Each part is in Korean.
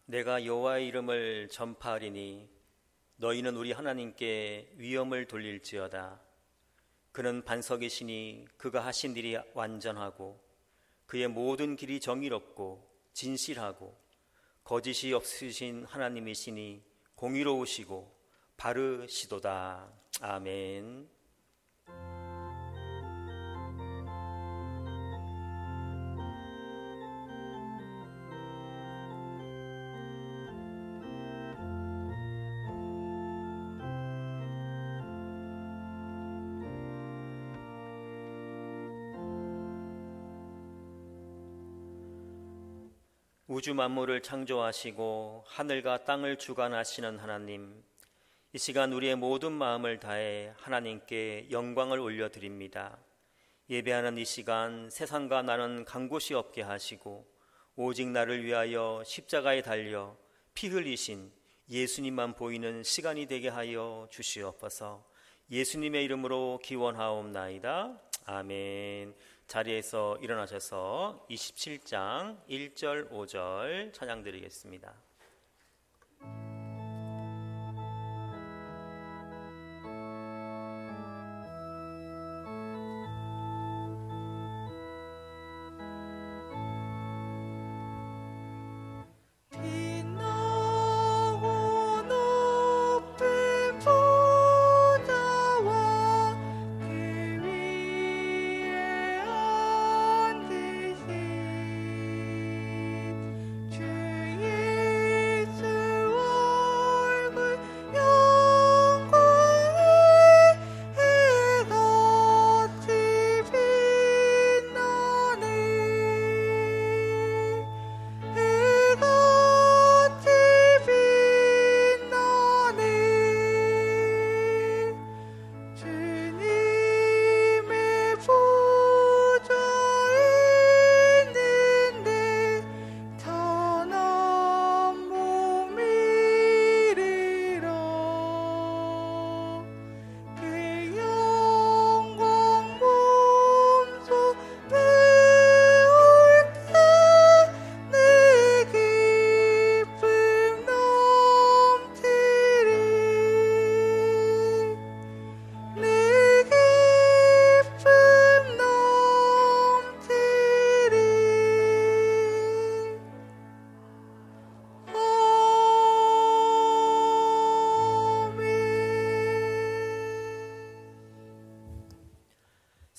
내가 여호와의 이름을 전파하리니 너희는 우리 하나님께 위엄을 돌릴지어다. 그는 반석이시니 그가 하신 일이 완전하고 그의 모든 길이 정의롭고 진실하고 거짓이 없으신 하나님이시니 공의로우시고 바르시도다. 아멘. 우주 만물을 창조하시고 하늘과 땅을 주관하시는 하나님, 이 시간 우리의 모든 마음을 다해 하나님께 영광을 올려드립니다. 예배하는 이 시간 세상과 나는 간 곳이 없게 하시고 오직 나를 위하여 십자가에 달려 피 흘리신 예수님만 보이는 시간이 되게 하여 주시옵소서. 예수님의 이름으로 기원하옵나이다. 아멘. 자리에서 일어나셔서 27장 1절 5절 찬양 드리겠습니다.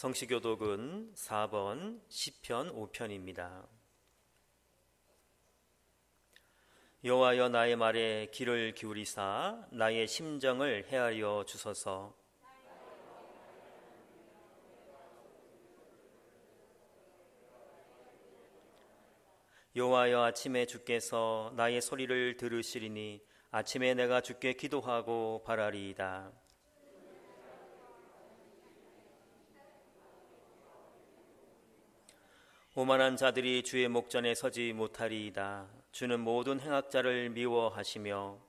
성시교독은 4번 시편 5편입니다. 여호와여 나의 말에 귀를 기울이사 나의 심정을 헤아려 주소서. 여호와여 아침에 주께서 나의 소리를 들으시리니 아침에 내가 주께 기도하고 바라리이다. 오만한 자들이 주의 목전에 서지 못하리이다. 주는 모든 행악자를 미워하시며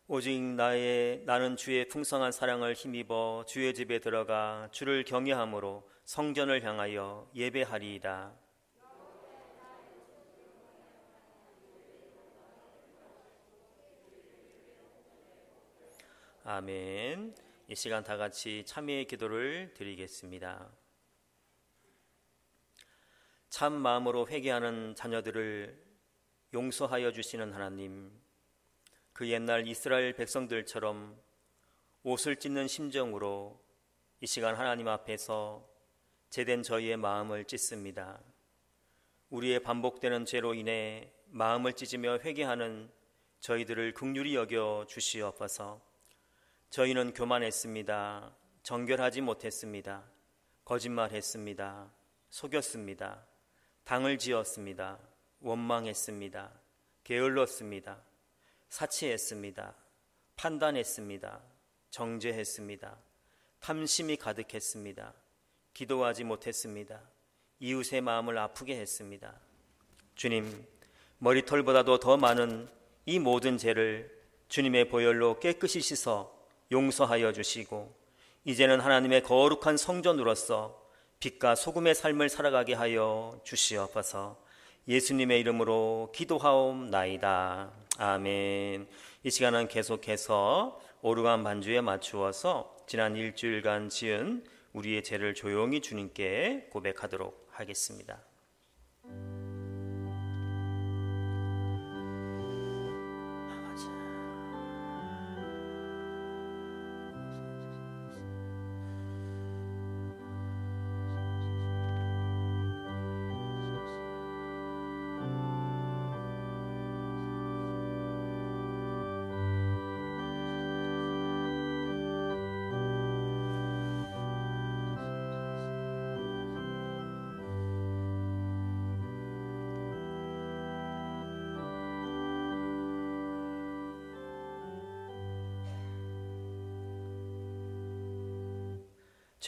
오직 나는 주의 풍성한 사랑을 힘입어 주의 집에 들어가 주를 경외함으로 성전을 향하여 예배하리이다. 아멘. 이 시간 다 같이 참회의 기도를 드리겠습니다. 참 마음으로 회개하는 자녀들을 용서하여 주시는 하나님, 그 옛날 이스라엘 백성들처럼 옷을 찢는 심정으로 이 시간 하나님 앞에서 죄된 저희의 마음을 찢습니다. 우리의 반복되는 죄로 인해 마음을 찢으며 회개하는 저희들을 긍휼히 여겨 주시옵소서. 저희는 교만했습니다. 정결하지 못했습니다. 거짓말했습니다. 속였습니다. 당을 지었습니다. 원망했습니다. 게을렀습니다. 사치했습니다. 판단했습니다. 정죄했습니다. 탐심이 가득했습니다. 기도하지 못했습니다. 이웃의 마음을 아프게 했습니다. 주님, 머리털보다도 더 많은 이 모든 죄를 주님의 보혈로 깨끗이 씻어 용서하여 주시고 이제는 하나님의 거룩한 성전으로서 빛과 소금의 삶을 살아가게 하여 주시옵소서. 예수님의 이름으로 기도하옵나이다. 아멘. 이 시간은 계속해서 오르간 반주에 맞추어서 지난 일주일간 지은 우리의 죄를 조용히 주님께 고백하도록 하겠습니다.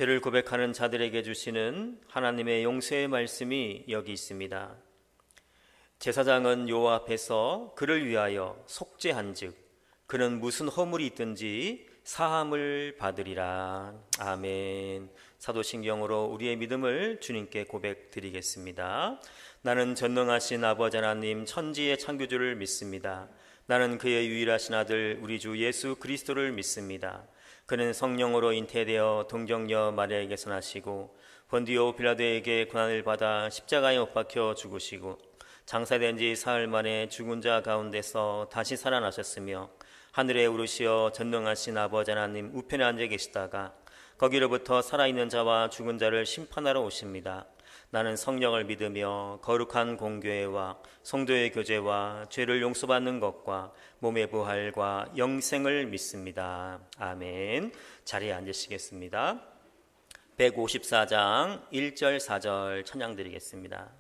죄를 고백하는 자들에게 주시는 하나님의 용서의 말씀이 여기 있습니다. 제사장은 여호와 앞에서 그를 위하여 속죄한즉 그는 무슨 허물이 있든지 사함을 받으리라. 아멘. 사도신경으로 우리의 믿음을 주님께 고백드리겠습니다. 나는 전능하신 아버지 하나님 천지의 창조주를 믿습니다. 나는 그의 유일하신 아들 우리 주 예수 그리스도를 믿습니다. 그는 성령으로 잉태되어 동정녀 마리아에게서 나시고 본디오 빌라도에게 고난을 받아 십자가에 못 박혀 죽으시고 장사된 지 사흘 만에 죽은 자 가운데서 다시 살아나셨으며 하늘에 오르시어 전능하신 아버지 하나님 우편에 앉아 계시다가 거기로부터 살아있는 자와 죽은 자를 심판하러 오십니다. 나는 성령을 믿으며 거룩한 공교회와 성도의 교제와 죄를 용서받는 것과 몸의 부활과 영생을 믿습니다. 아멘. 자리에 앉으시겠습니다. 154장 1절 4절 찬양 드리겠습니다.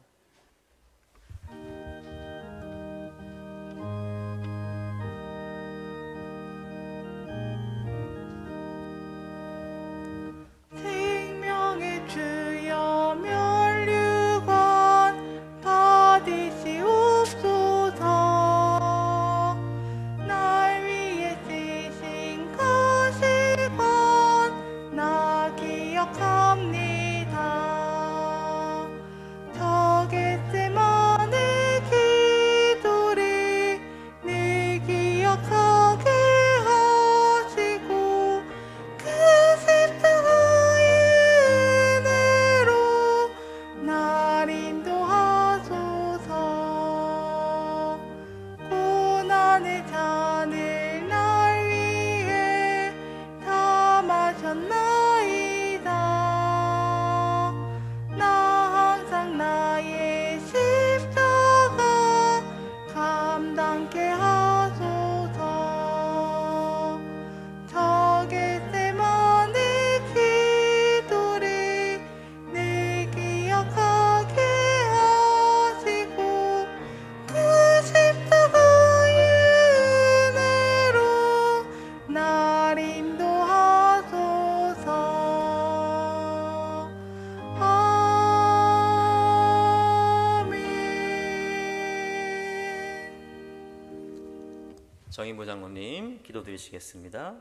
정인보 장로님 기도드리시겠습니다.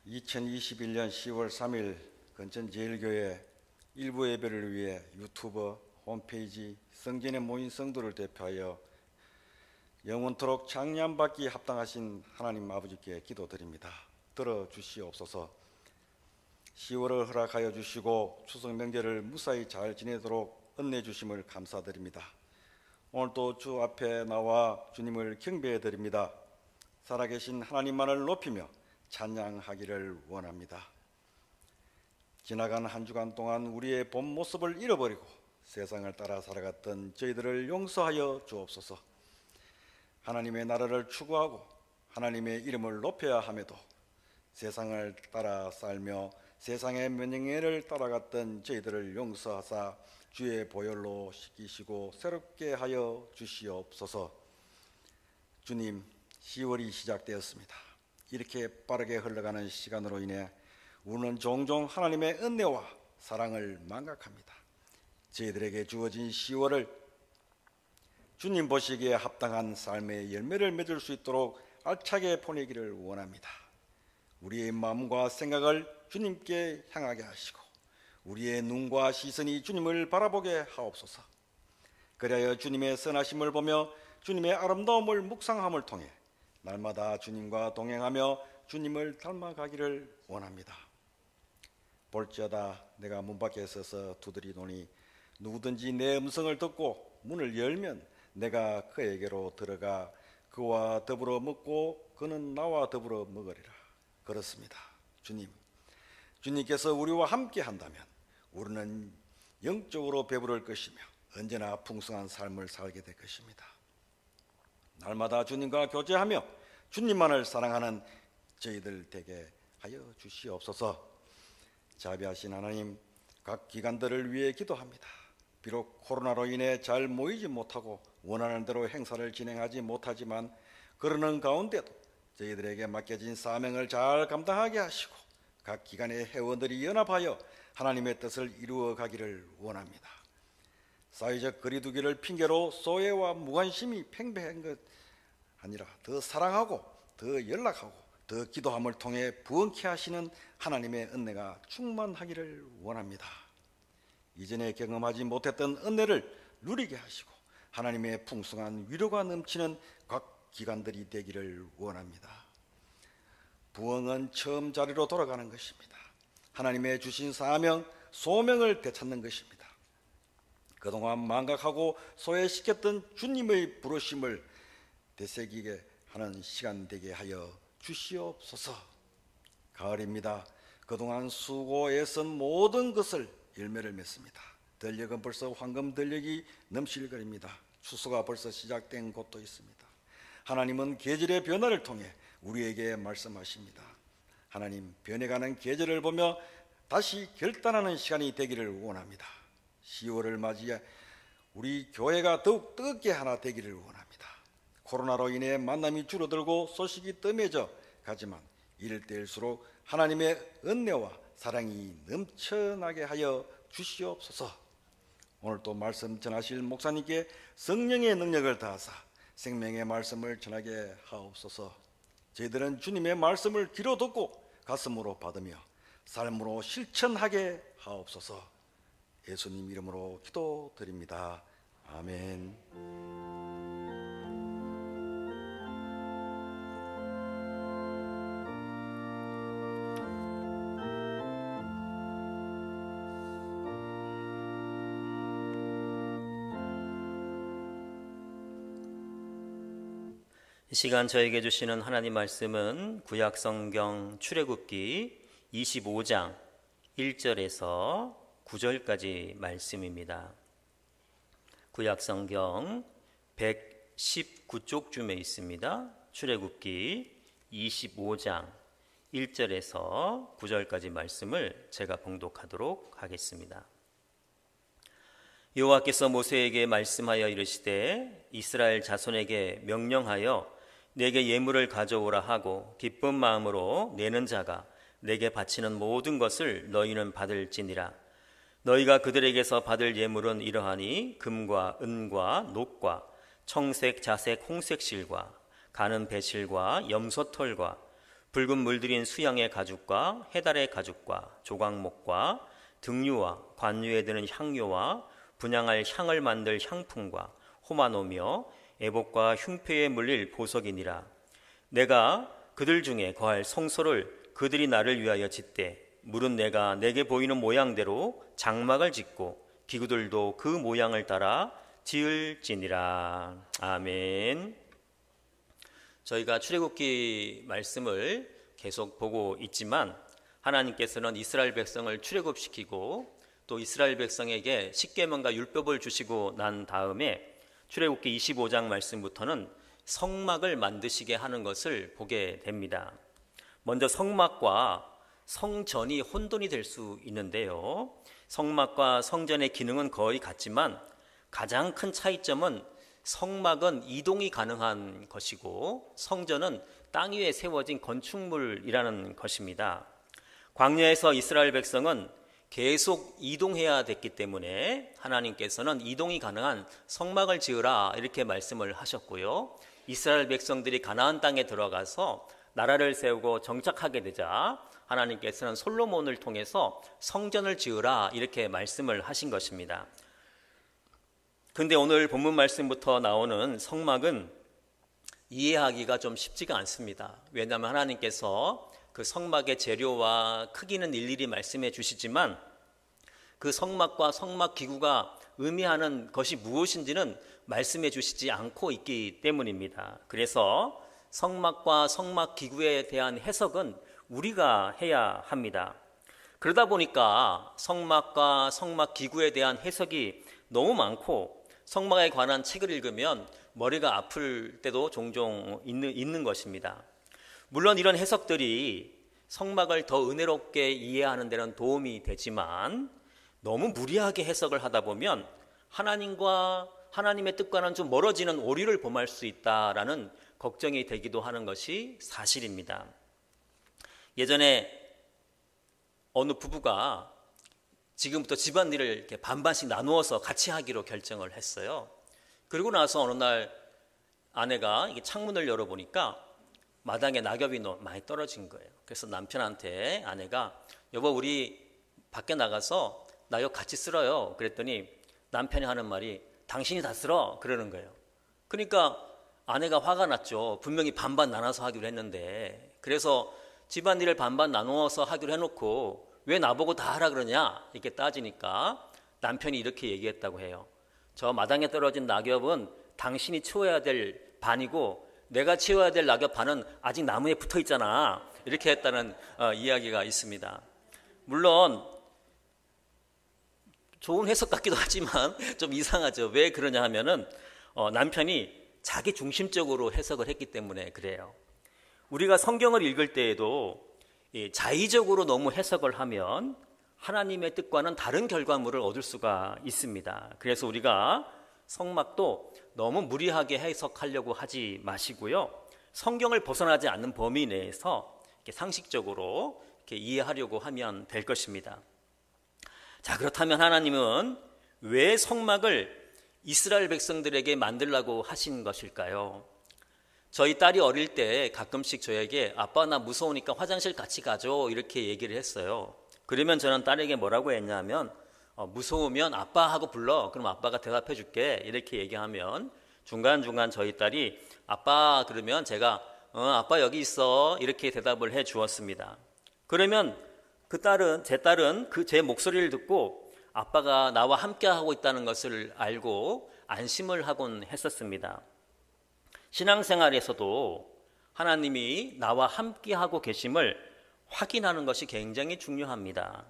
2021년 10월 3일 건천제일교회 일부 예배를 위해 유튜버 홈페이지 성전에 모인 성도를 대표하여 영원토록 찬양받기 합당하신 하나님 아버지께 기도드립니다. 들어주시옵소서. 10월을 허락하여 주시고 추석 명절을 무사히 잘 지내도록 은혜 주심을 감사드립니다. 오늘도 주 앞에 나와 주님을 경배해 드립니다. 살아계신 하나님만을 높이며 찬양하기를 원합니다. 지나간 한 주간 동안 우리의 본 모습을 잃어버리고 세상을 따라 살아갔던 저희들을 용서하여 주옵소서. 하나님의 나라를 추구하고 하나님의 이름을 높여야 함에도 세상을 따라 살며 세상의 명예를 따라갔던 저희들을 용서하사 주의 보혈로 씻기시고 새롭게 하여 주시옵소서. 주님, 10월이 시작되었습니다. 이렇게 빠르게 흘러가는 시간으로 인해 우리는 종종 하나님의 은혜와 사랑을 망각합니다. 저희들에게 주어진 10월을 주님 보시기에 합당한 삶의 열매를 맺을 수 있도록 알차게 보내기를 원합니다. 우리의 마음과 생각을 주님께 향하게 하시고 우리의 눈과 시선이 주님을 바라보게 하옵소서. 그리하여 주님의 선하심을 보며 주님의 아름다움을 묵상함을 통해 날마다 주님과 동행하며 주님을 닮아가기를 원합니다. 볼지어다 내가 문 밖에 서서 두드리노니 누구든지 내 음성을 듣고 문을 열면 내가 그에게로 들어가 그와 더불어 먹고 그는 나와 더불어 먹으리라. 그렇습니다. 주님께서 우리와 함께 한다면 우리는 영적으로 배부를 것이며 언제나 풍성한 삶을 살게 될 것입니다. 날마다 주님과 교제하며 주님만을 사랑하는 저희들 되게 하여 주시옵소서. 자비하신 하나님, 각 기관들을 위해 기도합니다. 비록 코로나로 인해 잘 모이지 못하고 원하는 대로 행사를 진행하지 못하지만 그러는 가운데도 저희들에게 맡겨진 사명을 잘 감당하게 하시고 각 기관의 회원들이 연합하여 하나님의 뜻을 이루어 가기를 원합니다. 사회적 거리두기를 핑계로 소외와 무관심이 팽배한 것 아니라 더 사랑하고 더 연락하고 더 기도함을 통해 부흥케 하시는 하나님의 은혜가 충만하기를 원합니다. 이전에 경험하지 못했던 은혜를 누리게 하시고 하나님의 풍성한 위로가 넘치는 각 기관들이 되기를 원합니다. 부흥은 처음 자리로 돌아가는 것입니다. 하나님의 주신 사명, 소명을 되찾는 것입니다. 그동안 망각하고 소외시켰던 주님의 부르심을 되새기게 하는 시간 되게 하여 주시옵소서. 가을입니다. 그동안 수고 애쓴 모든 것을 열매를 맺습니다. 들녘은 벌써 황금 들녘이 넘실거립니다. 추수가 벌써 시작된 곳도 있습니다. 하나님은 계절의 변화를 통해 우리에게 말씀하십니다. 하나님, 변해가는 계절을 보며 다시 결단하는 시간이 되기를 원합니다. 10월을 맞이해 우리 교회가 더욱 뜨겁게 하나 되기를 원합니다. 코로나로 인해 만남이 줄어들고 소식이 뜸해져 가지만 이럴 때일수록 하나님의 은혜와 사랑이 넘쳐나게 하여 주시옵소서. 오늘 또 말씀 전하실 목사님께 성령의 능력을 다하사 생명의 말씀을 전하게 하옵소서. 저희들은 주님의 말씀을 귀로 듣고 가슴으로 받으며 삶으로 실천하게 하옵소서. 예수님 이름으로 기도드립니다. 아멘. 이 시간 저에게 주시는 하나님 말씀은 구약성경 출애굽기 25장 1절에서 9절까지 말씀입니다. 구약성경 119쪽쯤에 있습니다. 출애굽기 25장 1절에서 9절까지 말씀을 제가 봉독하도록 하겠습니다. 여호와께서 모세에게 말씀하여 이르시되 이스라엘 자손에게 명령하여 내게 예물을 가져오라 하고 기쁜 마음으로 내는 자가 내게 바치는 모든 것을 너희는 받을지니라. 너희가 그들에게서 받을 예물은 이러하니 금과 은과 녹과 청색, 자색, 홍색 실과 가는 배실과 염소털과 붉은 물들인 수양의 가죽과 해달의 가죽과 조각목과 등유와 관유에 드는 향료와 분향할 향을 만들 향품과 호마노며 애복과 흉표에 물릴 보석이니라. 내가 그들 중에 거할 성소를 그들이 나를 위하여 짓되 물은 내가 내게 보이는 모양대로 장막을 짓고 기구들도 그 모양을 따라 지을지니라. 아멘. 저희가 출애굽기 말씀을 계속 보고 있지만 하나님께서는 이스라엘 백성을 출애굽시키고 또 이스라엘 백성에게 십계명과 율법을 주시고 난 다음에 출애굽기 25장 말씀부터는 성막을 만드시게 하는 것을 보게 됩니다. 먼저 성막과 성전이 혼돈이 될 수 있는데요. 성막과 성전의 기능은 거의 같지만 가장 큰 차이점은 성막은 이동이 가능한 것이고 성전은 땅 위에 세워진 건축물이라는 것입니다. 광야에서 이스라엘 백성은 계속 이동해야 됐기 때문에 하나님께서는 이동이 가능한 성막을 지으라 이렇게 말씀을 하셨고요. 이스라엘 백성들이 가나안 땅에 들어가서 나라를 세우고 정착하게 되자 하나님께서는 솔로몬을 통해서 성전을 지으라 이렇게 말씀을 하신 것입니다. 근데 오늘 본문 말씀부터 나오는 성막은 이해하기가 좀 쉽지가 않습니다. 왜냐하면 하나님께서 그 성막의 재료와 크기는 일일이 말씀해 주시지만 그 성막과 성막 기구가 의미하는 것이 무엇인지는 말씀해 주시지 않고 있기 때문입니다. 그래서 성막과 성막 기구에 대한 해석은 우리가 해야 합니다. 그러다 보니까 성막과 성막 기구에 대한 해석이 너무 많고 성막에 관한 책을 읽으면 머리가 아플 때도 종종 있는 것입니다. 물론 이런 해석들이 성막을 더 은혜롭게 이해하는 데는 도움이 되지만 너무 무리하게 해석을 하다 보면 하나님과 하나님의 뜻과는 좀 멀어지는 오류를 범할 수 있다라는 걱정이 되기도 하는 것이 사실입니다. 예전에 어느 부부가 지금부터 집안일을 이렇게 반반씩 나누어서 같이 하기로 결정을 했어요. 그리고 나서 어느 날 아내가 창문을 열어보니까 마당에 낙엽이 많이 떨어진 거예요. 그래서 남편한테 아내가 여보 우리 밖에 나가서 낙엽 같이 쓸어요. 그랬더니 남편이 하는 말이 당신이 다 쓸어 그러는 거예요. 그러니까 아내가 화가 났죠. 분명히 반반 나눠서 하기로 했는데. 그래서 집안일을 반반 나누어서 하기로 해놓고 왜 나보고 다 하라 그러냐 이렇게 따지니까 남편이 이렇게 얘기했다고 해요. 저 마당에 떨어진 낙엽은 당신이 치워야 될 반이고 내가 치워야 될 낙엽 반은 아직 나무에 붙어 있잖아. 이렇게 했다는 이야기가 있습니다. 물론 좋은 해석 같기도 하지만 좀 이상하죠. 왜 그러냐 하면은 남편이 자기 중심적으로 해석을 했기 때문에 그래요. 우리가 성경을 읽을 때에도 자의적으로 너무 해석을 하면 하나님의 뜻과는 다른 결과물을 얻을 수가 있습니다. 그래서 우리가 성막도 너무 무리하게 해석하려고 하지 마시고요. 성경을 벗어나지 않는 범위 내에서 이렇게 상식적으로 이렇게 이해하려고 하면 될 것입니다. 자, 그렇다면 하나님은 왜 성막을 이스라엘 백성들에게 만들라고 하신 것일까요? 저희 딸이 어릴 때 가끔씩 저에게 아빠 나 무서우니까 화장실 같이 가죠 이렇게 얘기를 했어요. 그러면 저는 딸에게 뭐라고 했냐면 무서우면 아빠 하고 불러. 그럼 아빠가 대답해 줄게. 이렇게 얘기하면 중간중간 저희 딸이 아빠 그러면 제가 아빠 여기 있어 이렇게 대답을 해 주었습니다. 그러면 제 딸은 제 목소리를 듣고 아빠가 나와 함께 하고 있다는 것을 알고 안심을 하곤 했었습니다. 신앙생활에서도 하나님이 나와 함께 하고 계심을 확인하는 것이 굉장히 중요합니다.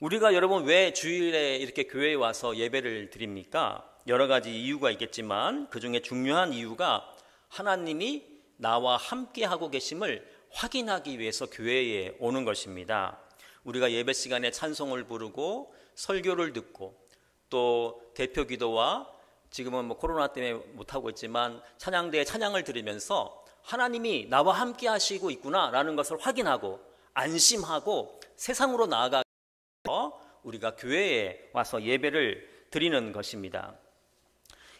우리가 여러분 왜 주일에 이렇게 교회에 와서 예배를 드립니까? 여러 가지 이유가 있겠지만 그 중에 중요한 이유가 하나님이 나와 함께 하고 계심을 확인하기 위해서 교회에 오는 것입니다. 우리가 예배 시간에 찬송을 부르고 설교를 듣고 또 대표 기도와 지금은 코로나 때문에 못하고 있지만 찬양대에 찬양을 드리면서 하나님이 나와 함께 하시고 있구나라는 것을 확인하고 안심하고 세상으로 나아가 우리가 교회에 와서 예배를 드리는 것입니다.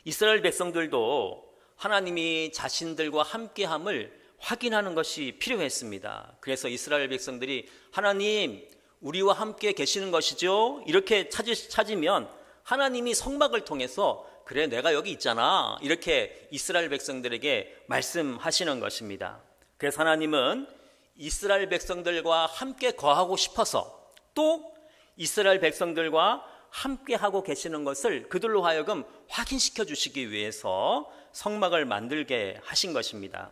이스라엘 백성들도 하나님이 자신들과 함께함을 확인하는 것이 필요했습니다. 그래서 이스라엘 백성들이 하나님 우리와 함께 계시는 것이죠? 이렇게 찾으면 하나님이 성막을 통해서 그래 내가 여기 있잖아 이렇게 이스라엘 백성들에게 말씀하시는 것입니다. 그래서 하나님은 이스라엘 백성들과 함께 거하고 싶어서 또 이스라엘 백성들과 함께 하고 계시는 것을 그들로 하여금 확인시켜 주시기 위해서 성막을 만들게 하신 것입니다.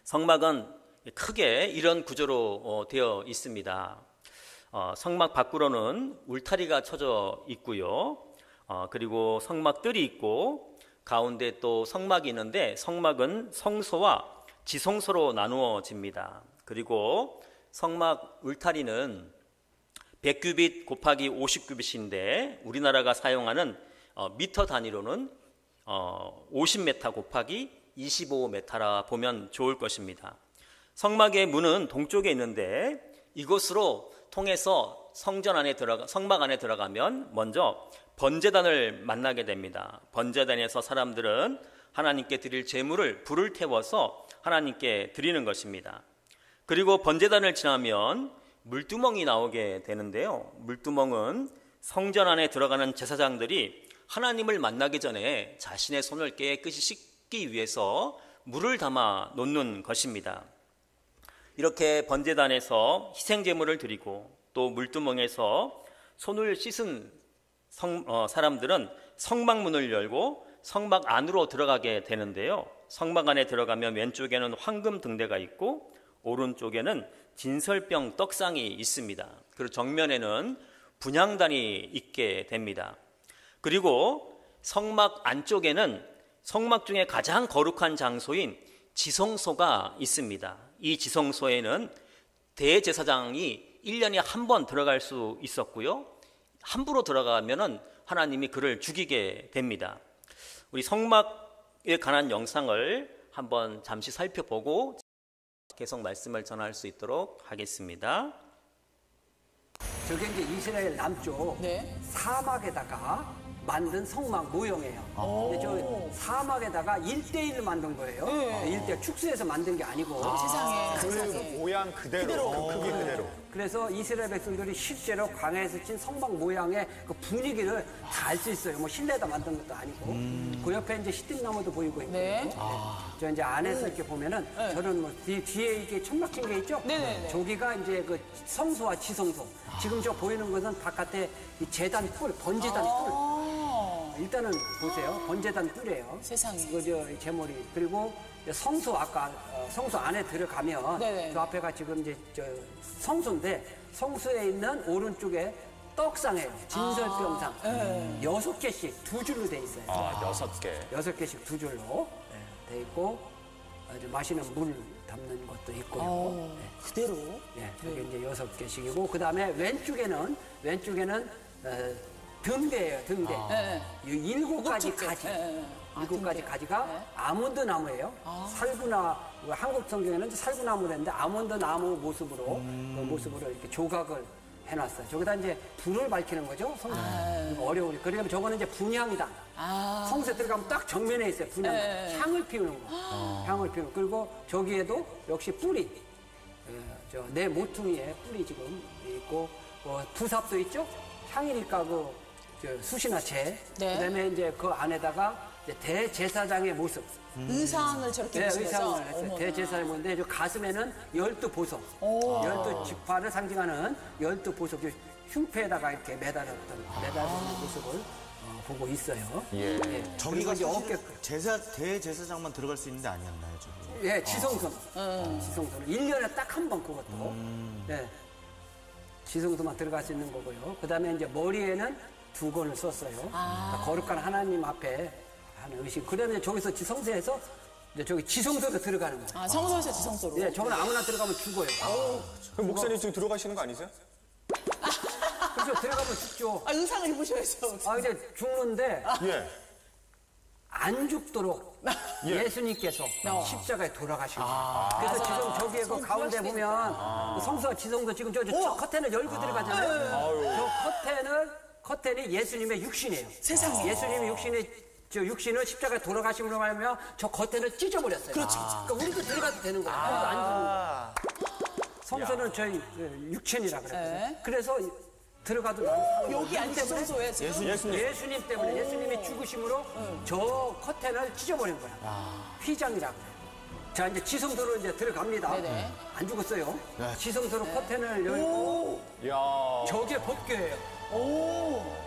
성막은 크게 이런 구조로 되어 있습니다. 성막 밖으로는 울타리가 쳐져 있고요. 그리고 성막들이 있고 가운데 또 성막이 있는데 성막은 성소와 지성소로 나누어집니다. 그리고 성막 울타리는 100규빗 곱하기 50규빗인데 우리나라가 사용하는 미터 단위로는 50m 곱하기 25m라 보면 좋을 것입니다. 성막의 문은 동쪽에 있는데 이곳으로 통해서 성막 안에 들어가면 먼저 번제단을 만나게 됩니다. 번제단에서 사람들은 하나님께 드릴 제물을 불을 태워서 하나님께 드리는 것입니다. 그리고 번제단을 지나면 물두멍이 나오게 되는데요. 물두멍은 성전 안에 들어가는 제사장들이 하나님을 만나기 전에 자신의 손을 깨끗이 씻기 위해서 물을 담아 놓는 것입니다. 이렇게 번제단에서 희생제물을 드리고 또 물두멍에서 손을 씻은 사람들은 성막문을 열고 성막 안으로 들어가게 되는데요. 성막 안에 들어가면 왼쪽에는 황금 등대가 있고 오른쪽에는 진설병 떡상이 있습니다. 그리고 정면에는 분향단이 있게 됩니다. 그리고 성막 안쪽에는 성막 중에 가장 거룩한 장소인 지성소가 있습니다. 이 지성소에는 대제사장이 1년에 한 번 들어갈 수 있었고요. 함부로 들어가면은 하나님이 그를 죽이게 됩니다. 우리 성막에 관한 영상을 한번 잠시 살펴보고 계속 말씀을 전할 수 있도록 하겠습니다. 저게 이제 이스라엘 남쪽 네. 사막에다가 만든 성막 모형이에요. 근데 저 사막에다가 1대1로 만든 거예요. 1대1 축소해서 만든 게 아니고. 세상에. 모양 그대로, 그 크기 그대로. 그래서 이스라엘 백성들이 실제로 광야에서 친 성막 모양의 그 분위기를 다 알 수 있어요. 뭐 실내에다 만든 것도 아니고. 그 옆에 이제 시띠나무도 보이고 있고. 네. 저 이제 안에서 이렇게 보면은 저런 뭐 뒤에 이게 천 막힌 게 있죠? 네네네. 저기가 이제 그 성소와 지성소. 지금 저 보이는 것은 바깥에 이 제단 뿔, 번제단 뿔. 일단은 보세요. 번제단 뿔이에요. 세상에. 그 제머리. 그리고 성소 아까 성소 안에 들어가면 네네. 저 앞에가 지금 이제 저 성소인데 성소에 있는 오른쪽에 떡상이에요. 진설병상. 6개씩 두 줄로 돼 있어요. 6개. 6개씩 두 줄로 돼 있고 아주 마시는 물 담는 것도 있고요. 그대로. 네, 저게 이제 6개씩이고 그다음에 왼쪽에는 등대예요. 등대. 네. 7가지 가지. 일곱 가지 가지가 아몬드 나무예요. 살구나 한국 성경에는 살구나무랬는데 아몬드 나무 모습으로 그 모습으로 이렇게 조각을 해놨어요. 저기다 이제 불을 밝히는 거죠. 어려우니. 그러면 저거는 이제 분향단. 성소에 들어가면 딱 정면에 있어요. 분향단. 향을 피우는 거. 향을 피우는 거. 그리고 저기에도 역시 뿔이 내 모퉁이에 뿔이 지금 있고 부삽도 있죠. 향이니까 숯이나 재. 네. 그다음에 이제 그 안에다가 이제 대제사장의 모습. 의상을 저렇게 네, 입으시면서. 의상을 했어요. 대제사장의 모습인데 저 가슴에는 12보석. 12지파를 상징하는 12보석. 흉패에다가 이렇게 매달리는 모습을 보고 있어요. 예. 저기가 이제 어깨 대제사장만 들어갈 수 있는 데 아니었나요, 저기? 예, 지성소는. 지성소는 1년에 딱 한 번 그것도. 예. 지성소만 들어갈 수 있는 거고요. 그다음에 이제 머리에는 두건을 썼어요. 그러니까 거룩한 하나님 앞에 하는 의식. 그다음에 저기서 지성소에서 이제 저기 지성소로 들어가는 거예요. 성소에서 지성소로. 예, 저건 아무나 들어가면 죽어요. 그럼 목사님 지금 들어가시는 거 아니세요? 그래서 들어가면 죽죠. 의상을 입으셔야죠. 이제 죽는데 예. 안 죽도록 예수님께서 십자가에 돌아가신 거예요. 그래서 지금 저기에 그 가운데 보면 그 성소와 지성소 지금 저 커튼을 열고 들어가잖아요. 저 커튼이 예수님의 육신이에요. 세상에. 예수님의 육신을 십자가에 돌아가심으로 말하면 저 커튼을 찢어버렸어요. 그렇지. 그러니까 우리도 들어가도 되는 거예요. 아무도 안 죽는 거예요. 성소는 저희 육체이라 그랬거든요. 네. 그래서 들어가도 나는 여기 앉은 성소에 지금. 예수님 때문에 예수님의 죽으심으로 저 커튼을 찢어버린 거야. 휘장이라고 그래요. 자, 이제 지성소로 이제 들어갑니다. 네네. 안 죽었어요. 지성소로 커튼을 열고 야. 저게 법궤예요.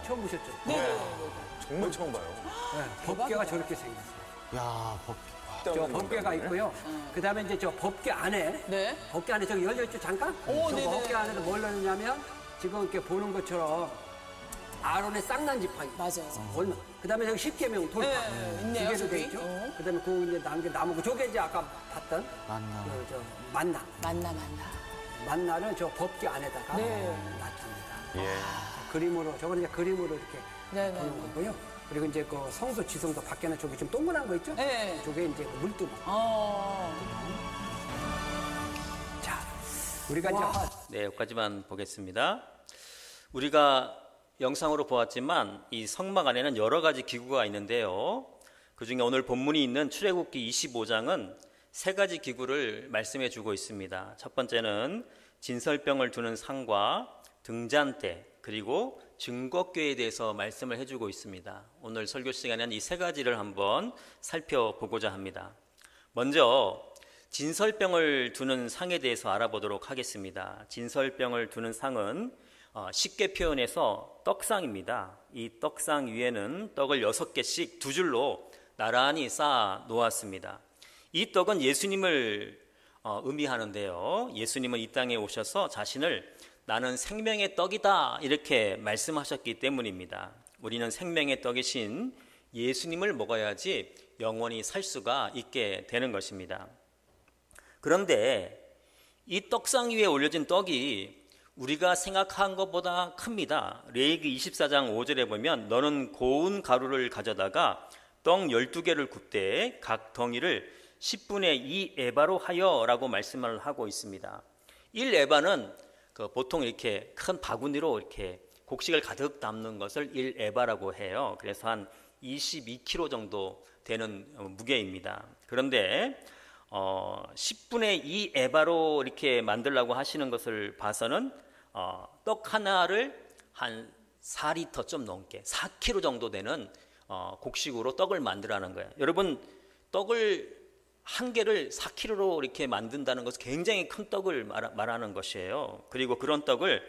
처음 보셨죠? 정말 처음 봐요. 네, 법궤가 저렇게 생겼어요. 야, 저 법궤가 있고요. 그다음에 이제 저 법궤 안에 네. 법궤 안에 저기 열려 있죠 잠깐? 저 네네. 법궤 안에도 뭘 넣느냐면 지금 이렇게 보는 것처럼 아론의 쌍난 지팡이. 맞아요. 그다음에 저기 십계명 돌파. 네, 두 있네요, 개로 돼 저기. 있죠. 그다음에 그 이제 남게 나무고 저게 이제 아까 봤던 만나. 저 만나. 만나를 저 법궤 안에다가 네. 놨습니다. 예. 그림으로 저거는 이제 그림으로 이렇게 네네. 보는 거고요. 그리고 이제 그 성소 지성소 밖에는 저기 좀 동그란 거 있죠? 네. 저게 이제 그 물두멍. 자, 우리가 이제 네, 여기까지만 보겠습니다. 우리가 영상으로 보았지만 이 성막 안에는 여러 가지 기구가 있는데요. 그중에 오늘 본문이 있는 출애굽기 25장은 세 가지 기구를 말씀해 주고 있습니다. 첫 번째는 진설병을 두는 상과 등잔대, 그리고 증거궤에 대해서 말씀을 해주고 있습니다. 오늘 설교 시간에는 이 세 가지를 한번 살펴보고자 합니다. 먼저 진설병을 두는 상에 대해서 알아보도록 하겠습니다. 진설병을 두는 상은 쉽게 표현해서 떡상입니다. 이 떡상 위에는 떡을 6개씩 두 줄로 나란히 쌓아 놓았습니다. 이 떡은 예수님을 의미하는데요. 예수님은 이 땅에 오셔서 자신을 나는 생명의 떡이다 이렇게 말씀하셨기 때문입니다. 우리는 생명의 떡이신 예수님을 먹어야지 영원히 살 수가 있게 되는 것입니다. 그런데 이 떡상 위에 올려진 떡이 우리가 생각한 것보다 큽니다. 레위기 24장 5절에 보면 너는 고운 가루를 가져다가 떡 12개를 굽되 각 덩이를 10분의 2 에바로 하여 라고 말씀을 하고 있습니다. 1 에바는 보통 이렇게 큰 바구니로 이렇게 곡식을 가득 담는 것을 1 에바라고 해요. 그래서 한 22kg 정도 되는 무게입니다. 그런데 10분의 2 에바로 이렇게 만들려고 하시는 것을 봐서는 떡 하나를 한 4리터 좀 넘게 4kg 정도 되는 곡식으로 떡을 만들라는 거예요. 여러분, 떡을 한 개를 4kg로 이렇게 만든다는 것은 굉장히 큰 떡을 말하는 것이에요. 그리고 그런 떡을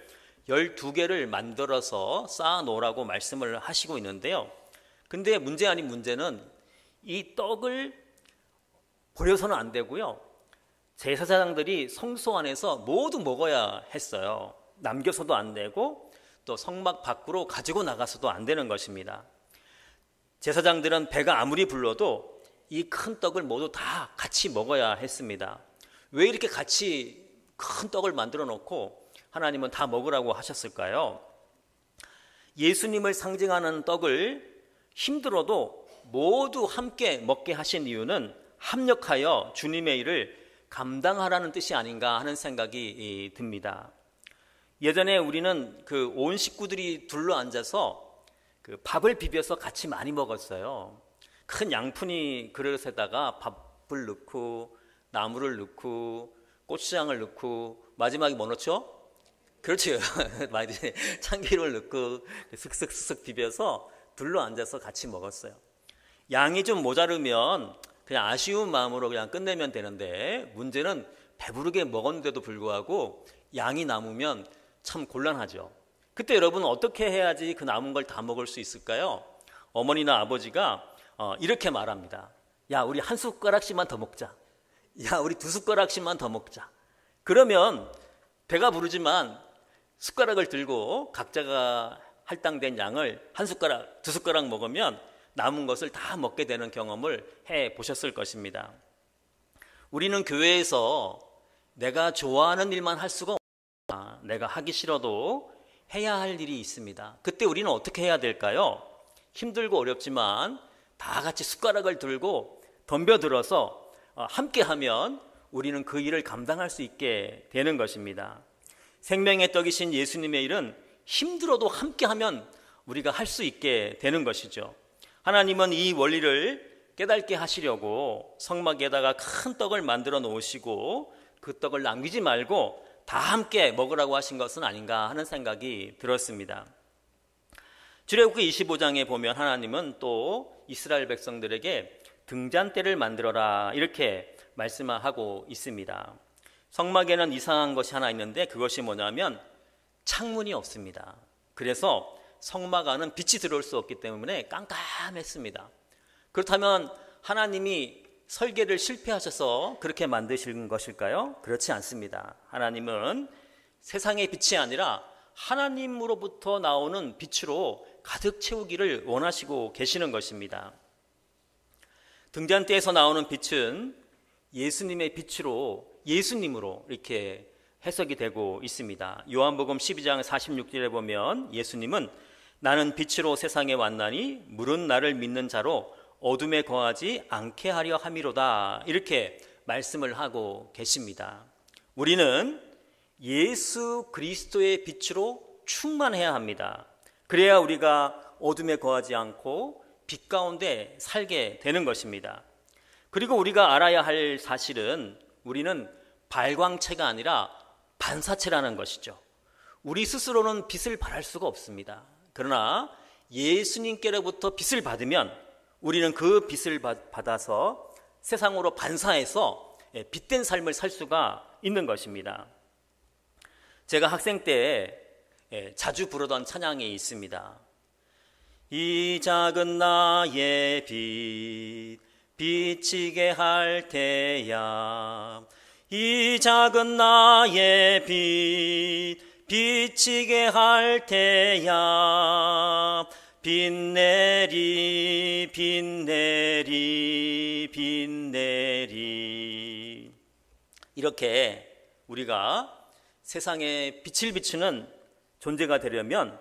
12개를 만들어서 쌓아 놓으라고 말씀을 하시고 있는데요. 근데 문제 아닌 문제는 이 떡을 버려서는 안 되고요. 제사장들이 성소 안에서 모두 먹어야 했어요. 남겨서도 안 되고 또 성막 밖으로 가지고 나가서도 안 되는 것입니다. 제사장들은 배가 아무리 불러도 이 큰 떡을 모두 다 같이 먹어야 했습니다. 왜 이렇게 같이 큰 떡을 만들어 놓고 하나님은 다 먹으라고 하셨을까요? 예수님을 상징하는 떡을 힘들어도 모두 함께 먹게 하신 이유는 합력하여 주님의 일을 감당하라는 뜻이 아닌가 하는 생각이 듭니다. 예전에 우리는 온 식구들이 둘러 앉아서 밥을 비벼서 같이 많이 먹었어요. 큰 양푼이 그릇에다가 밥을 넣고 나물을 넣고 고추장을 넣고 마지막에 뭐 넣죠? 그렇죠. 참기름을 넣고 슥슥슥슥 비벼서 둘러 앉아서 같이 먹었어요. 양이 좀 모자르면 그냥 아쉬운 마음으로 그냥 끝내면 되는데 문제는 배부르게 먹었는데도 불구하고 양이 남으면 참 곤란하죠. 그때 여러분 어떻게 해야지 그 남은 걸 다 먹을 수 있을까요? 어머니나 아버지가 이렇게 말합니다. 야, 우리 한 숟가락씩만 더 먹자. 야, 우리 2숟가락씩만 더 먹자. 그러면 배가 부르지만 숟가락을 들고 각자가 할당된 양을 한 숟가락, 2숟가락 먹으면 남은 것을 다 먹게 되는 경험을 해 보셨을 것입니다. 우리는 교회에서 내가 좋아하는 일만 할 수가 없다. 내가 하기 싫어도 해야 할 일이 있습니다. 그때 우리는 어떻게 해야 될까요? 힘들고 어렵지만 다 같이 숟가락을 들고 덤벼들어서 함께하면 우리는 그 일을 감당할 수 있게 되는 것입니다. 생명의 떡이신 예수님의 일은 힘들어도 함께하면 우리가 할 수 있게 되는 것이죠. 하나님은 이 원리를 깨닫게 하시려고 성막에다가 큰 떡을 만들어 놓으시고 그 떡을 남기지 말고 다 함께 먹으라고 하신 것은 아닌가 하는 생각이 들었습니다. 출애굽기 25장에 보면 하나님은 또 이스라엘 백성들에게 등잔대를 만들어라 이렇게 말씀하고 있습니다. 성막에는 이상한 것이 하나 있는데 그것이 뭐냐면 창문이 없습니다. 그래서 성막 안은 빛이 들어올 수 없기 때문에 깜깜했습니다. 그렇다면 하나님이 설계를 실패하셔서 그렇게 만드신 것일까요? 그렇지 않습니다. 하나님은 세상의 빛이 아니라 하나님으로부터 나오는 빛으로 가득 채우기를 원하시고 계시는 것입니다. 등잔대에서 나오는 빛은 예수님의 빛으로 예수님으로 이렇게 해석이 되고 있습니다. 요한복음 12장 46절에 보면 예수님은 나는 빛으로 세상에 왔나니 물은 나를 믿는 자로 어둠에 거하지 않게 하려 함이로다 이렇게 말씀을 하고 계십니다. 우리는 예수 그리스도의 빛으로 충만해야 합니다. 그래야 우리가 어둠에 거하지 않고 빛 가운데 살게 되는 것입니다. 그리고 우리가 알아야 할 사실은 우리는 발광체가 아니라 반사체라는 것이죠. 우리 스스로는 빛을 발할 수가 없습니다. 그러나 예수님께로부터 빛을 받으면 우리는 그 빛을 받아서 세상으로 반사해서 빛된 삶을 살 수가 있는 것입니다. 제가 학생 때 자주 부르던 찬양이 있습니다. 이 작은 나의 빛 비치게 할 테야. 이 작은 나의 빛 비치게 할 테야. 빛내리 빛내리 빛내리. 이렇게 우리가 세상에 빛을 비추는 존재가 되려면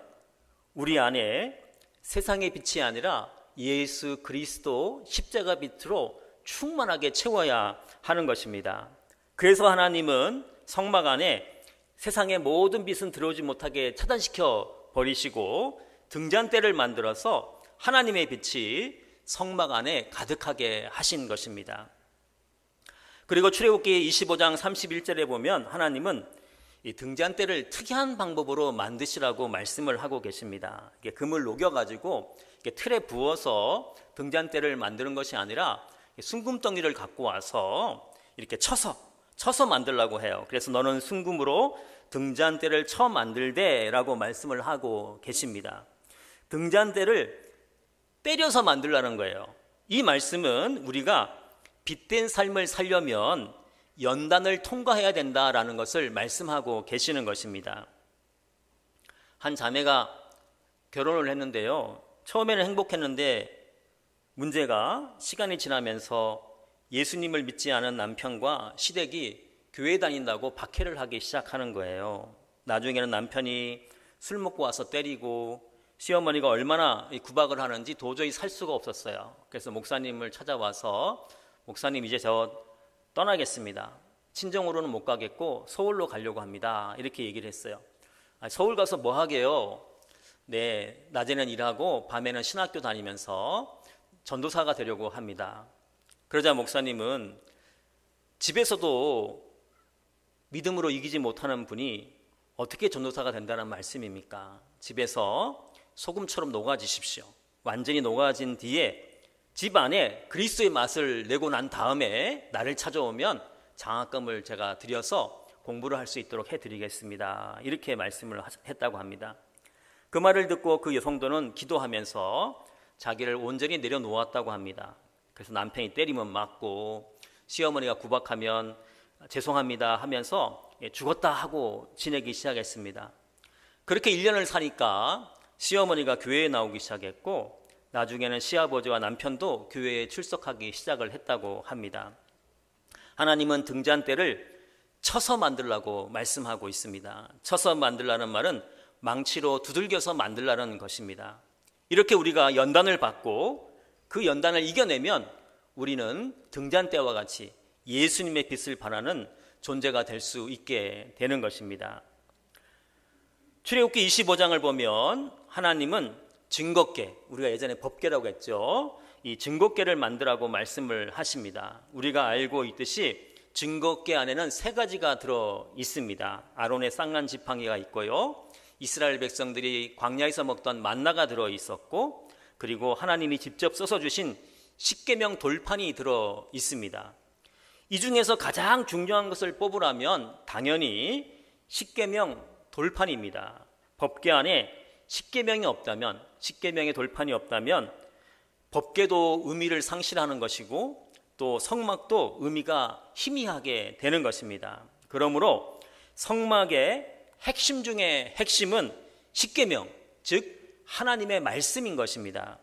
우리 안에 세상의 빛이 아니라 예수 그리스도 십자가 빛으로 충만하게 채워야 하는 것입니다. 그래서 하나님은 성막 안에 세상의 모든 빛은 들어오지 못하게 차단시켜 버리시고 등잔대를 만들어서 하나님의 빛이 성막 안에 가득하게 하신 것입니다. 그리고 출애굽기 25장 31절에 보면 하나님은 이 등잔대를 특이한 방법으로 만드시라고 말씀을 하고 계십니다. 이게 금을 녹여가지고 틀에 부어서 등잔대를 만드는 것이 아니라 순금덩이를 갖고 와서 이렇게 쳐서 만들라고 해요. 그래서 너는 순금으로 등잔대를 쳐 만들되라고 말씀을 하고 계십니다. 등잔대를 때려서 만들라는 거예요. 이 말씀은 우리가 빛된 삶을 살려면 연단을 통과해야 된다라는 것을 말씀하고 계시는 것입니다. 한 자매가 결혼을 했는데요. 처음에는 행복했는데 문제가 시간이 지나면서 예수님을 믿지 않은 남편과 시댁이 교회 다닌다고 박해를 하기 시작하는 거예요. 나중에는 남편이 술 먹고 와서 때리고 시어머니가 얼마나 구박을 하는지 도저히 살 수가 없었어요. 그래서 목사님을 찾아와서 목사님 이제 저 떠나겠습니다. 친정으로는 못 가겠고 서울로 가려고 합니다. 이렇게 얘기를 했어요. 서울 가서 뭐 하게요? 네, 낮에는 일하고 밤에는 신학교 다니면서 전도사가 되려고 합니다. 그러자 목사님은 집에서도 믿음으로 이기지 못하는 분이 어떻게 전도사가 된다는 말씀입니까? 집에서 소금처럼 녹아지십시오. 완전히 녹아진 뒤에 집 안에 그리스도의 맛을 내고 난 다음에 나를 찾아오면 장학금을 제가 드려서 공부를 할 수 있도록 해드리겠습니다. 이렇게 말씀을 했다고 합니다. 그 말을 듣고 그 여성도는 기도하면서 자기를 온전히 내려놓았다고 합니다. 그래서 남편이 때리면 맞고 시어머니가 구박하면 죄송합니다 하면서 죽었다 하고 지내기 시작했습니다. 그렇게 1년을 사니까 시어머니가 교회에 나오기 시작했고 나중에는 시아버지와 남편도 교회에 출석하기 시작을 했다고 합니다. 하나님은 등잔대를 쳐서 만들라고 말씀하고 있습니다. 쳐서 만들라는 말은 망치로 두들겨서 만들라는 것입니다. 이렇게 우리가 연단을 받고 그 연단을 이겨내면 우리는 등잔대와 같이 예수님의 빛을 발하는 존재가 될 수 있게 되는 것입니다. 출애굽기 25장을 보면 하나님은 증거궤, 우리가 예전에 법궤라고 했죠. 이 증거궤를 만들라고 말씀을 하십니다. 우리가 알고 있듯이 증거궤 안에는 3가지가 들어 있습니다. 아론의 쌍난 지팡이가 있고요. 이스라엘 백성들이 광야에서 먹던 만나가 들어 있었고, 그리고 하나님이 직접 써서 주신 십계명 돌판이 들어 있습니다. 이 중에서 가장 중요한 것을 뽑으라면 당연히 십계명 돌판입니다. 법궤 안에 십계명이 없다면, 십계명의 돌판이 없다면 법궤도 의미를 상실하는 것이고 또 성막도 의미가 희미하게 되는 것입니다. 그러므로 성막의 핵심 중에 핵심은 십계명, 즉 하나님의 말씀인 것입니다.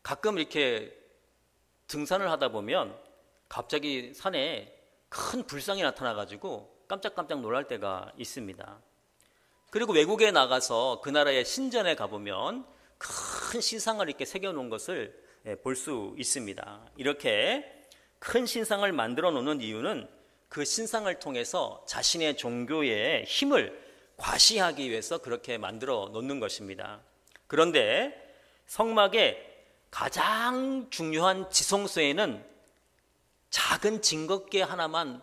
가끔 이렇게 등산을 하다 보면 갑자기 산에 큰 불상이 나타나가지고 깜짝깜짝 놀랄 때가 있습니다. 그리고 외국에 나가서 그 나라의 신전에 가보면 큰 신상을 이렇게 새겨놓은 것을 볼 수 있습니다. 이렇게 큰 신상을 만들어 놓는 이유는 그 신상을 통해서 자신의 종교의 힘을 과시하기 위해서 그렇게 만들어 놓는 것입니다. 그런데 성막에 가장 중요한 지성소에는 작은 증거계 하나만,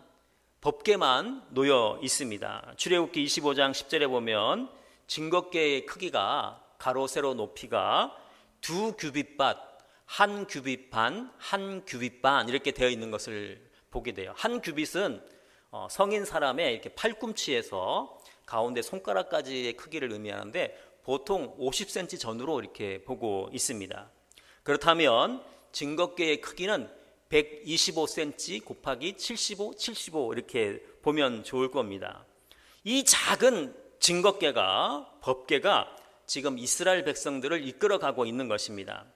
법궤만 놓여 있습니다. 출애굽기 25장 10절에 보면 증거계의 크기가 가로 세로 높이가 2규빗밭, 1규빗 반, 1규빗 반 이렇게 되어 있는 것을 보게 돼요. 1규빗은 성인 사람의 이렇게 팔꿈치에서 가운데 손가락까지의 크기를 의미하는데 보통 50cm 전후로 이렇게 보고 있습니다. 그렇다면 증거계의 크기는 125cm 곱하기 75 이렇게 보면 좋을 겁니다. 이 작은 증거계가, 법궤가 지금 이스라엘 백성들을 이끌어가고 있는 것입니다.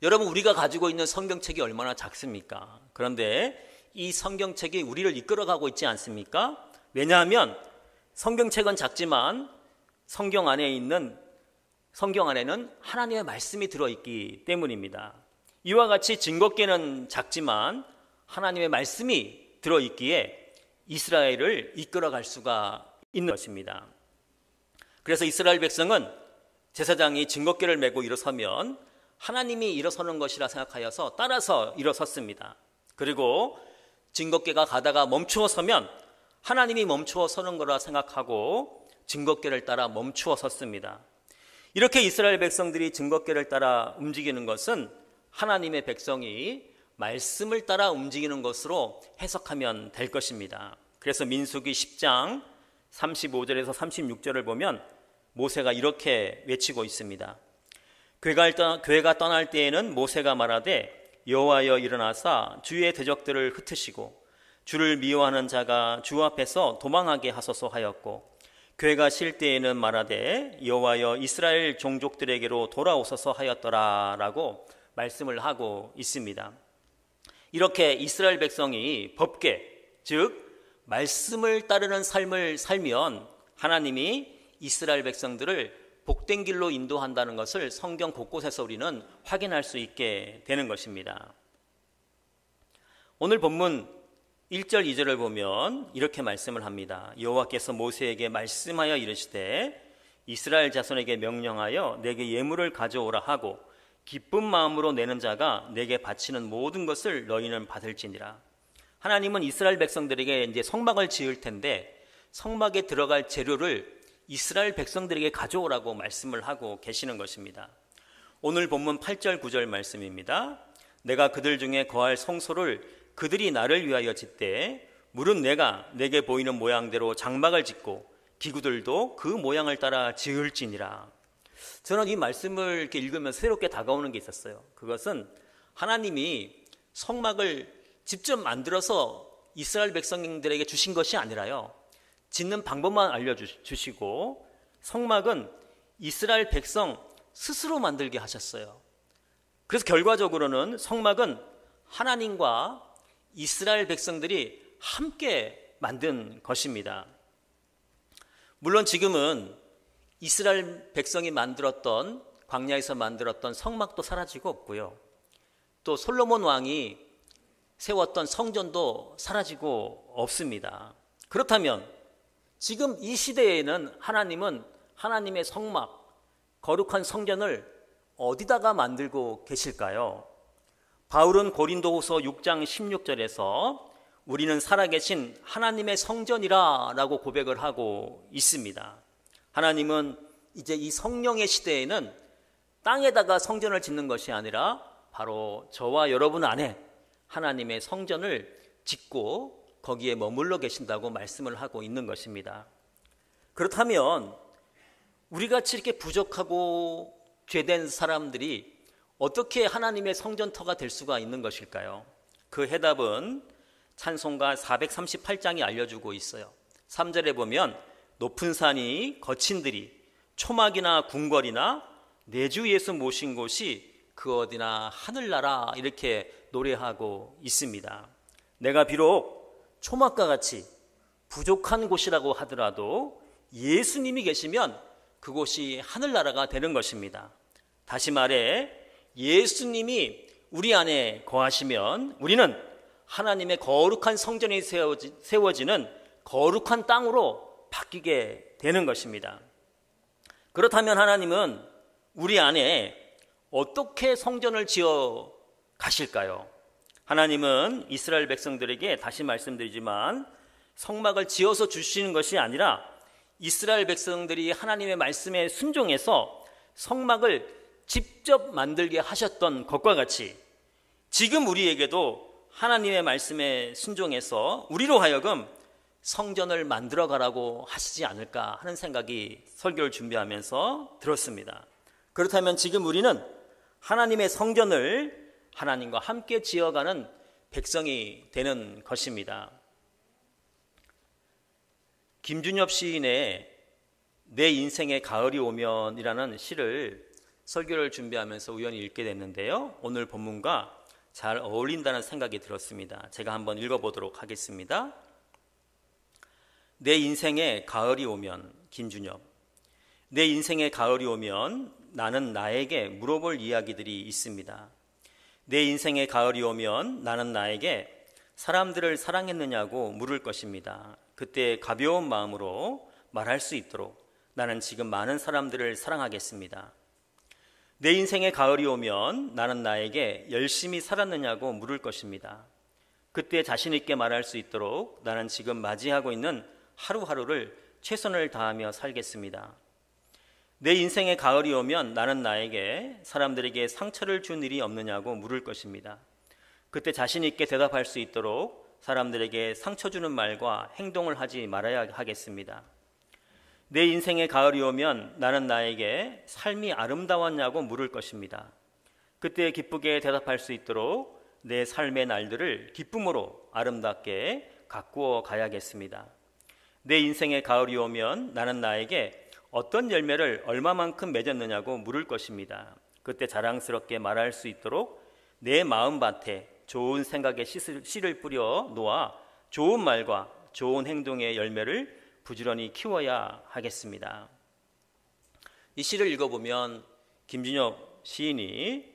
여러분, 우리가 가지고 있는 성경책이 얼마나 작습니까? 그런데 이 성경책이 우리를 이끌어가고 있지 않습니까? 왜냐하면 성경책은 작지만 성경 안에는 하나님의 말씀이 들어있기 때문입니다. 이와 같이 증거계는 작지만 하나님의 말씀이 들어있기에 이스라엘을 이끌어갈 수가 있는 것입니다. 그래서 이스라엘 백성은 제사장이 증거계를 메고 일어서면 하나님이 일어서는 것이라 생각하여서 따라서 일어섰습니다. 그리고 증거계가 가다가 멈추어 서면 하나님이 멈추어 서는 거라 생각하고 증거계를 따라 멈추어 섰습니다. 이렇게 이스라엘 백성들이 증거계를 따라 움직이는 것은 하나님의 백성이 말씀을 따라 움직이는 것으로 해석하면 될 것입니다. 그래서 민수기 10장 35절에서 36절을 보면 모세가 이렇게 외치고 있습니다. 괴가 떠날 때에는 모세가 말하되 여호와여 일어나사 주의 대적들을 흩으시고 주를 미워하는 자가 주 앞에서 도망하게 하소서 하였고 괴가 쉴 때에는 말하되 여호와여 이스라엘 종족들에게로 돌아오소서 하였더라 라고 말씀을 하고 있습니다. 이렇게 이스라엘 백성이 법궤, 즉 말씀을 따르는 삶을 살면 하나님이 이스라엘 백성들을 복된 길로 인도한다는 것을 성경 곳곳에서 우리는 확인할 수 있게 되는 것입니다. 오늘 본문 1절 2절을 보면 이렇게 말씀을 합니다. 여호와께서 모세에게 말씀하여 이르시되 이스라엘 자손에게 명령하여 내게 예물을 가져오라 하고 기쁜 마음으로 내는 자가 내게 바치는 모든 것을 너희는 받을지니라. 하나님은 이스라엘 백성들에게 이제 성막을 지을 텐데 성막에 들어갈 재료를 이스라엘 백성들에게 가져오라고 말씀을 하고 계시는 것입니다. 오늘 본문 8절 9절 말씀입니다. 내가 그들 중에 거할 성소를 그들이 나를 위하여 짓되 물은 내가 내게 보이는 모양대로 장막을 짓고 기구들도 그 모양을 따라 지을지니라. 저는 이 말씀을 이렇게 읽으면서 새롭게 다가오는 게 있었어요. 그것은 하나님이 성막을 직접 만들어서 이스라엘 백성들에게 주신 것이 아니라요, 짓는 방법만 알려주시고 성막은 이스라엘 백성 스스로 만들게 하셨어요. 그래서 결과적으로는 성막은 하나님과 이스라엘 백성들이 함께 만든 것입니다. 물론 지금은 이스라엘 백성이 만들었던, 광야에서 만들었던 성막도 사라지고 없고요, 또 솔로몬 왕이 세웠던 성전도 사라지고 없습니다. 그렇다면 지금 이 시대에는 하나님은 하나님의 성막, 거룩한 성전을 어디다가 만들고 계실까요? 바울은 고린도후서 6장 16절에서 우리는 살아계신 하나님의 성전이라 라고 고백을 하고 있습니다. 하나님은 이제 이 성령의 시대에는 땅에다가 성전을 짓는 것이 아니라 바로 저와 여러분 안에 하나님의 성전을 짓고 거기에 머물러 계신다고 말씀을 하고 있는 것입니다. 그렇다면 우리같이 이렇게 부족하고 죄된 사람들이 어떻게 하나님의 성전터가 될 수가 있는 것일까요? 그 해답은 찬송가 438장이 알려주고 있어요. 3절에 보면 높은 산이 거친 들이 초막이나 궁궐이나 내 주 예수 모신 곳이 그 어디나 하늘나라 이렇게 노래하고 있습니다. 내가 비록 초막과 같이 부족한 곳이라고 하더라도 예수님이 계시면 그곳이 하늘나라가 되는 것입니다. 다시 말해 예수님이 우리 안에 거하시면 우리는 하나님의 거룩한 성전이 세워지는 거룩한 땅으로 바뀌게 되는 것입니다. 그렇다면 하나님은 우리 안에 어떻게 성전을 지어 가실까요? 하나님은 이스라엘 백성들에게 다시 말씀드리지만 성막을 지어서 주시는 것이 아니라 이스라엘 백성들이 하나님의 말씀에 순종해서 성막을 직접 만들게 하셨던 것과 같이 지금 우리에게도 하나님의 말씀에 순종해서 우리로 하여금 성전을 만들어 가라고 하시지 않을까 하는 생각이 설교를 준비하면서 들었습니다. 그렇다면 지금 우리는 하나님의 성전을 하나님과 함께 지어가는 백성이 되는 것입니다. 김준엽 시인의 내 인생의 가을이 오면이라는 시를 설교를 준비하면서 우연히 읽게 됐는데요. 오늘 본문과 잘 어울린다는 생각이 들었습니다. 제가 한번 읽어보도록 하겠습니다. 내 인생의 가을이 오면, 김준엽. 내 인생의 가을이 오면 나는 나에게 물어볼 이야기들이 있습니다. 내 인생의 가을이 오면 나는 나에게 사람들을 사랑했느냐고 물을 것입니다. 그때 가벼운 마음으로 말할 수 있도록 나는 지금 많은 사람들을 사랑하겠습니다. 내 인생의 가을이 오면 나는 나에게 열심히 살았느냐고 물을 것입니다. 그때 자신 있게 말할 수 있도록 나는 지금 맞이하고 있는 하루하루를 최선을 다하며 살겠습니다. 내 인생의 가을이 오면 나는 나에게 사람들에게 상처를 준 일이 없느냐고 물을 것입니다. 그때 자신 있게 대답할 수 있도록 사람들에게 상처 주는 말과 행동을 하지 말아야 하겠습니다. 내 인생의 가을이 오면 나는 나에게 삶이 아름다웠냐고 물을 것입니다. 그때 기쁘게 대답할 수 있도록 내 삶의 날들을 기쁨으로 아름답게 가꾸어 가야겠습니다. 내 인생의 가을이 오면 나는 나에게 어떤 열매를 얼마만큼 맺었느냐고 물을 것입니다. 그때 자랑스럽게 말할 수 있도록 내 마음밭에 좋은 생각의 씨를 뿌려 놓아 좋은 말과 좋은 행동의 열매를 부지런히 키워야 하겠습니다. 이 시를 읽어보면 김준엽 시인이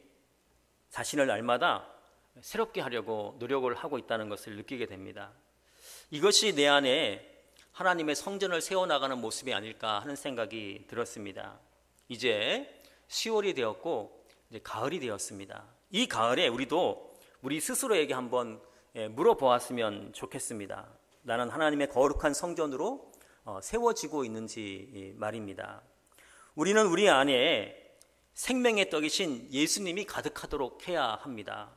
자신을 날마다 새롭게 하려고 노력을 하고 있다는 것을 느끼게 됩니다. 이것이 내 안에 하나님의 성전을 세워나가는 모습이 아닐까 하는 생각이 들었습니다. 이제 10월이 되었고 이제 가을이 되었습니다. 이 가을에 우리도 우리 스스로에게 한번 물어보았으면 좋겠습니다. 나는 하나님의 거룩한 성전으로 세워지고 있는지 말입니다. 우리는 우리 안에 생명의 떡이신 예수님이 가득하도록 해야 합니다.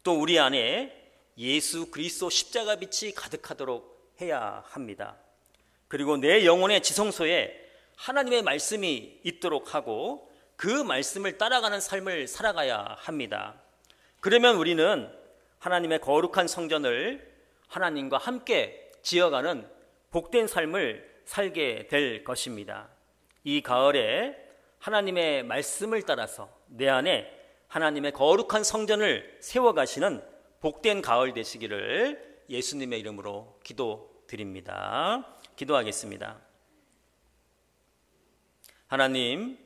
또 우리 안에 예수 그리스도 십자가 빛이 가득하도록 해야 합니다. 그리고 내 영혼의 지성소에 하나님의 말씀이 있도록 하고 그 말씀을 따라가는 삶을 살아가야 합니다. 그러면 우리는 하나님의 거룩한 성전을 하나님과 함께 지어가는 복된 삶을 살게 될 것입니다. 이 가을에 하나님의 말씀을 따라서 내 안에 하나님의 거룩한 성전을 세워가시는 복된 가을 되시기를 예수님의 이름으로 기도드립니다. 기도하겠습니다. 하나님,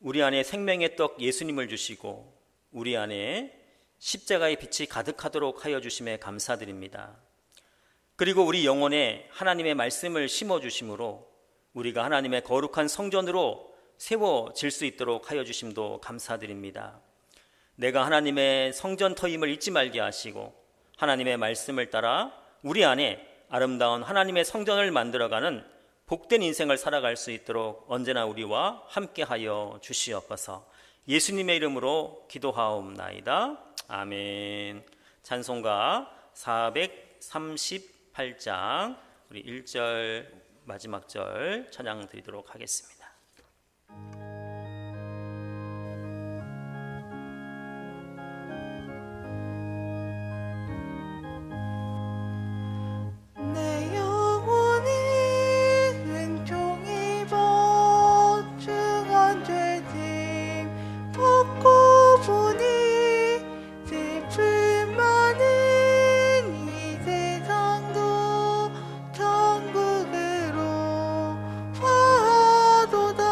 우리 안에 생명의 떡 예수님을 주시고 우리 안에 십자가의 빛이 가득하도록 하여 주심에 감사드립니다. 그리고 우리 영혼에 하나님의 말씀을 심어주심으로 우리가 하나님의 거룩한 성전으로 세워질 수 있도록 하여 주심도 감사드립니다. 내가 하나님의 성전터임을 잊지 말게 하시고 하나님의 말씀을 따라 우리 안에 아름다운 하나님의 성전을 만들어가는 복된 인생을 살아갈 수 있도록 언제나 우리와 함께하여 주시옵소서. 예수님의 이름으로 기도하옵나이다. 아멘. 찬송가 438장 우리 1절 마지막 절 찬양 드리도록 하겠습니다. 천국으로 화도다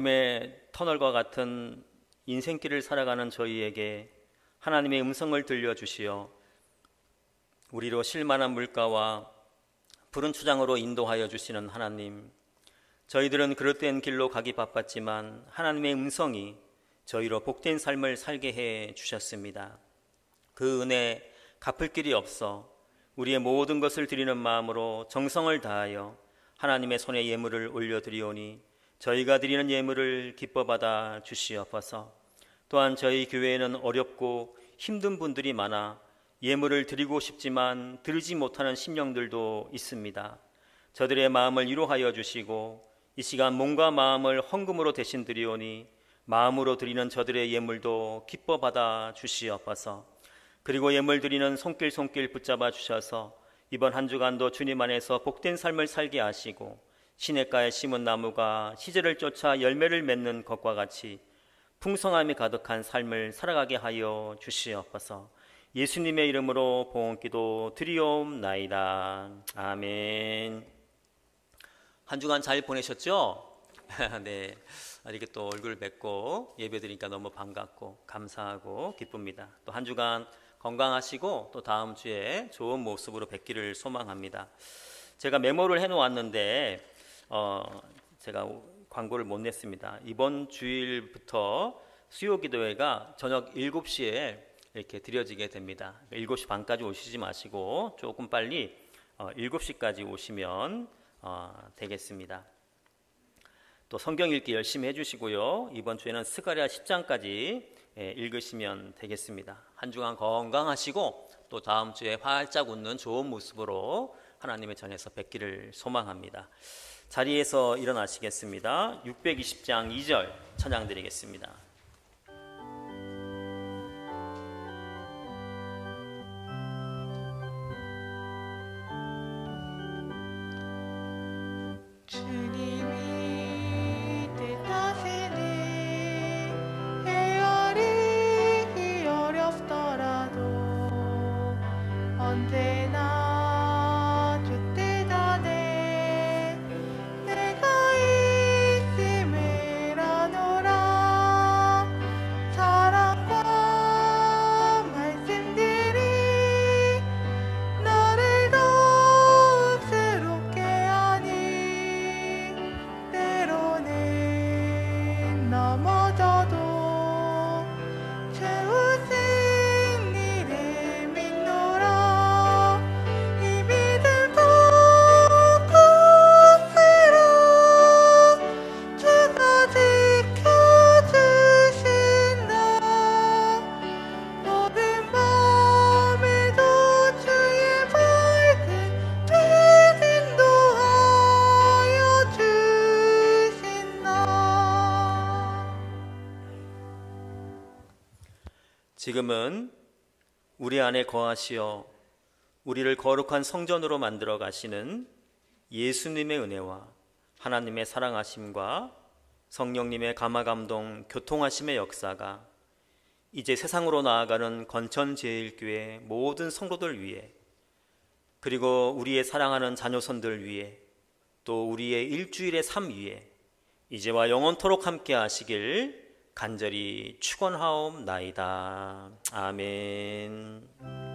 어둠의 터널과 같은 인생길을 살아가는 저희에게 하나님의 음성을 들려주시어 우리로 쉴만한 물가와 푸른 초장으로 인도하여 주시는 하나님, 저희들은 그릇된 길로 가기 바빴지만 하나님의 음성이 저희로 복된 삶을 살게 해 주셨습니다. 그 은혜 갚을 길이 없어 우리의 모든 것을 드리는 마음으로 정성을 다하여 하나님의 손에 예물을 올려드리오니 저희가 드리는 예물을 기뻐 받아 주시옵소서. 또한 저희 교회에는 어렵고 힘든 분들이 많아 예물을 드리고 싶지만 드리지 못하는 심령들도 있습니다. 저들의 마음을 위로하여 주시고 이 시간 몸과 마음을 헌금으로 대신 드리오니 마음으로 드리는 저들의 예물도 기뻐 받아 주시옵소서. 그리고 예물 드리는 손길 붙잡아 주셔서 이번 한 주간도 주님 안에서 복된 삶을 살게 하시고 시냇가에 심은 나무가 시절을 쫓아 열매를 맺는 것과 같이 풍성함이 가득한 삶을 살아가게 하여 주시옵소서. 예수님의 이름으로 봉헌기도 드리옵나이다. 아멘. 한 주간 잘 보내셨죠? 네, 이렇게 또 얼굴 뵙고 예배드리니까 너무 반갑고 감사하고 기쁩니다. 또 한 주간 건강하시고 또 다음 주에 좋은 모습으로 뵙기를 소망합니다. 제가 메모를 해놓았는데 제가 광고를 못 냈습니다. 이번 주일부터 수요기도회가 저녁 7시에 이렇게 드려지게 됩니다. 7시 반까지 오시지 마시고 조금 빨리 7시까지 오시면 되겠습니다. 또 성경 읽기 열심히 해주시고요. 이번 주에는 스가랴 10장까지 읽으시면 되겠습니다. 한 주간 건강하시고 또 다음 주에 활짝 웃는 좋은 모습으로 하나님의 전에서 뵙기를 소망합니다. 자리에서 일어나시겠습니다. 620장 2절 찬양 드리겠습니다. 지금은 우리 안에 거하시어 우리를 거룩한 성전으로 만들어 가시는 예수님의 은혜와 하나님의 사랑하심과 성령님의 감화감동 교통하심의 역사가 이제 세상으로 나아가는 건천제일교회 모든 성도들 위해, 그리고 우리의 사랑하는 자녀손들 위해, 또 우리의 일주일의 삶 위에 이제와 영원토록 함께 하시길 간절히 축원하옵나이다. 아멘.